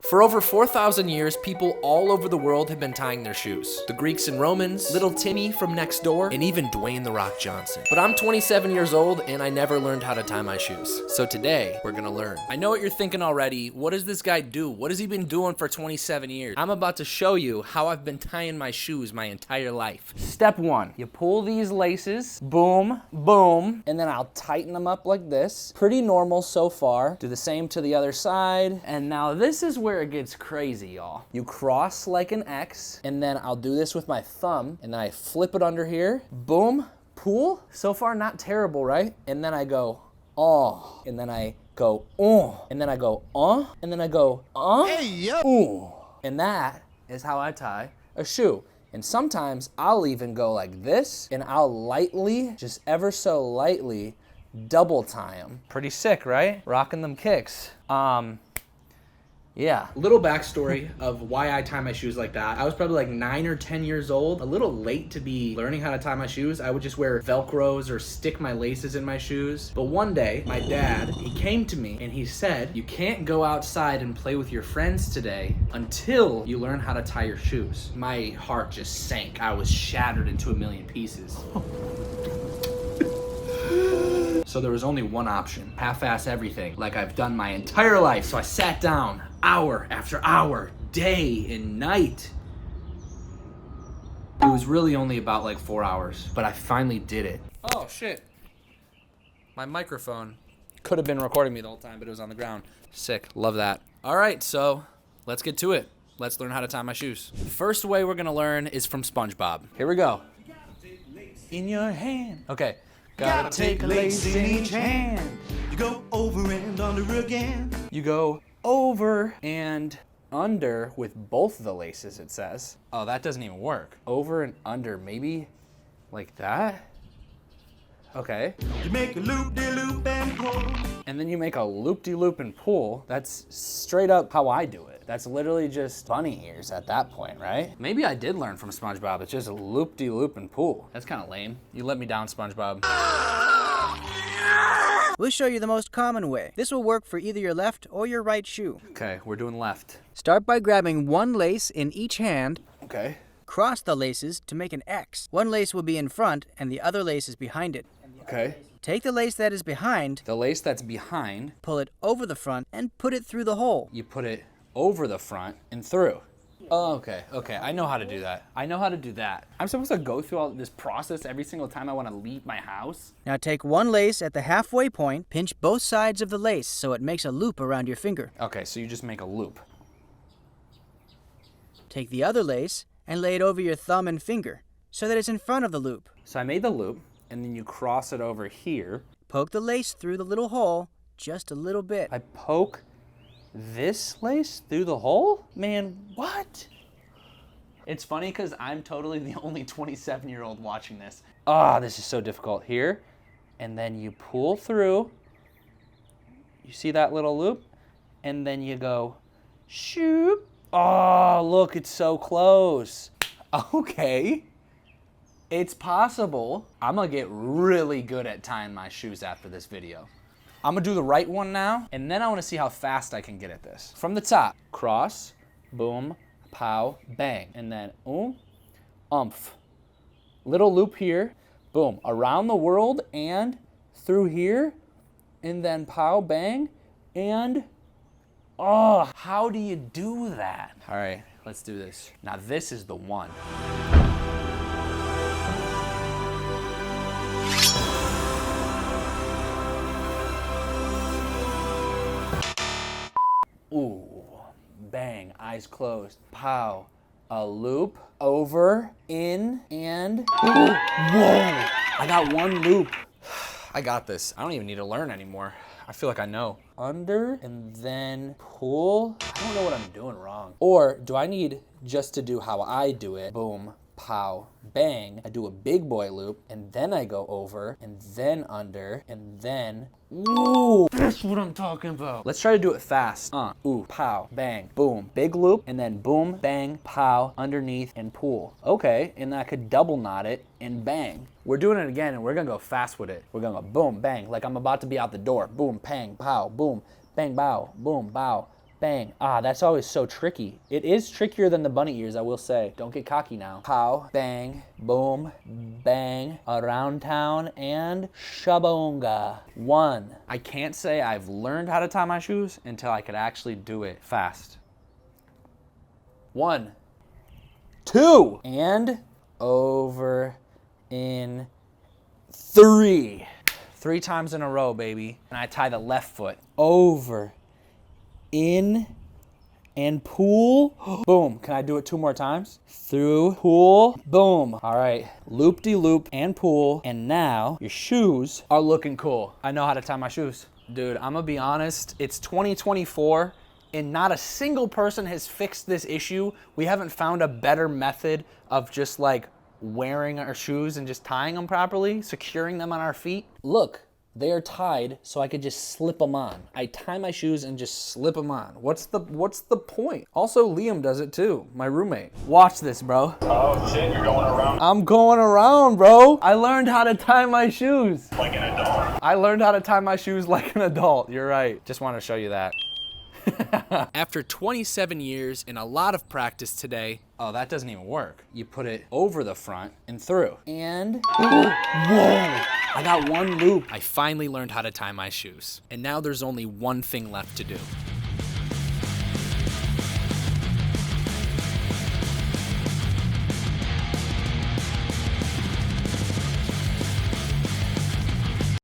For over 4,000 years, people all over the world have been tying their shoes. The Greeks and Romans, little Timmy from next door, and even Dwayne "The Rock" Johnson. But I'm 27 years old and I never learned how to tie my shoes. So today, we're gonna learn. I know what you're thinking already. What does this guy do? What has he been doing for 27 years? I'm about to show you how I've been tying my shoes my entire life. Step one, you pull these laces, boom, boom, and then I'll tighten them up like this. Pretty normal so far. Do the same to the other side. And now this is where it gets crazy, y'all. You cross like an X, and then I'll do this with my thumb, and then I flip it under here, boom, pull. So far, not terrible, right? And then I go, oh, and then I go, oh, and then I go, and then I go, hey, yo, ooh. And that is how I tie a shoe. And sometimes I'll even go like this, and I'll lightly, just ever so lightly, double tie them. Pretty sick, right? Rocking them kicks. Yeah. Little backstory of why I tie my shoes like that. I was probably like 9 or 10 years old, a little late to be learning how to tie my shoes. I would just wear Velcros or stick my laces in my shoes. But one day, my dad, he came to me and he said, you can't go outside and play with your friends today until you learn how to tie your shoes. My heart just sank. I was shattered into a million pieces. So there was only one option, half-ass everything, like I've done my entire life. So I sat down, hour after hour, day and night. It was really only about like 4 hours, but I finally did it. Oh shit. My microphone could have been recording me the whole time, but it was on the ground. Sick, love that. All right, so let's get to it. Let's learn how to tie my shoes. The first way we're gonna learn is from SpongeBob. Here we go. In your hand. Okay. Gotta take a lace in each hand. You go over and under again. You go over and under with both the laces, it says. Oh, that doesn't even work. Over and under, maybe like that? Okay. You make a loop-de-loop and pull. And then you make a loop-de-loop and pull. That's straight up how I do it. That's literally just bunny ears at that point, right? Maybe I did learn from SpongeBob. It's just a loop-de-loop and pull. That's kind of lame. You let me down, SpongeBob. We'll show you the most common way. This will work for either your left or your right shoe. Okay, we're doing left. Start by grabbing one lace in each hand. Okay. Cross the laces to make an X. One lace will be in front and the other lace is behind it. Okay. Take the lace that is behind, The lace that's behind, pull it over the front, and put it through the hole. you put it over the front and through. Oh, okay, I know how to do that. I'm supposed to go through all this process every single time I want to leave my house? Now take one lace at the halfway point, pinch both sides of the lace so it makes a loop around your finger. Okay, so you just make a loop. Take the other lace and lay it over your thumb and finger so that it's in front of the loop. So I made the loop, and then you cross it over here. Poke the lace through the little hole just a little bit. I poke this lace through the hole? Man, what? It's funny because I'm totally the only 27-year-old watching this. Ah, this is so difficult. Here, and then you pull through. You see that little loop? And then you go, shoop. Oh, look, it's so close. Okay. It's possible. I'm gonna get really good at tying my shoes after this video. I'm gonna do the right one now, and then I wanna see how fast I can get at this. From the top, cross, boom, pow, bang, and then umph. Little loop here, boom, around the world and through here, and then pow, bang, and oh, how do you do that? All right, let's do this. Now this is the one. Ooh, bang, eyes closed, pow, a loop, over, in, and, whoa, I got one loop. I got this. I don't even need to learn anymore. I feel like I know. Under, and then pull. I don't know what I'm doing wrong. Or do I need just to do how I do it? Boom, pow, bang. I do a big boy loop, and then I go over, and then under, and then, ooh, that's what I'm talking about. Let's try to do it fast. Ooh, pow, bang, boom, big loop, and then boom, bang, pow, underneath, and pull. Okay, and I could double knot it and bang. We're doing it again, and we're gonna go fast with it. We're gonna go boom, bang, like I'm about to be out the door. Boom, bang, pow, boom, bang, bow, boom, bow, bang. Ah, that's always so tricky. It is trickier than the bunny ears, I will say. Don't get cocky now. Pow, bang, boom, bang, around town, and shaboonga. 1. I can't say I've learned how to tie my shoes until I could actually do it fast. 1, 2, and over in 3. 3 times in a row, baby. And I tie the left foot. Over, in, and pull. Boom. Can I do it 2 more times? Through, pull, boom. All right, loop-de-loop and pull. And now your shoes are looking cool. I know how to tie my shoes. Dude, I'm gonna be honest, it's 2024 and not a single person has fixed this issue. We haven't found a better method of just like wearing our shoes and just tying them properly, securing them on our feet. Look, they are tied so I could just slip them on. I tie my shoes and just slip them on. What's the point? Also, Liam does it too, my roommate. Watch this, bro. Oh shit, you're going around I'm going around, bro. I learned how to tie my shoes. like an adult. I learned how to tie my shoes like an adult. You're right. Just want to show you that. After 27 years and a lot of practice today, Oh, that doesn't even work. You put it over the front and through. And, whoa, I got 1 loop. I finally learned how to tie my shoes. And now there's only one thing left to do.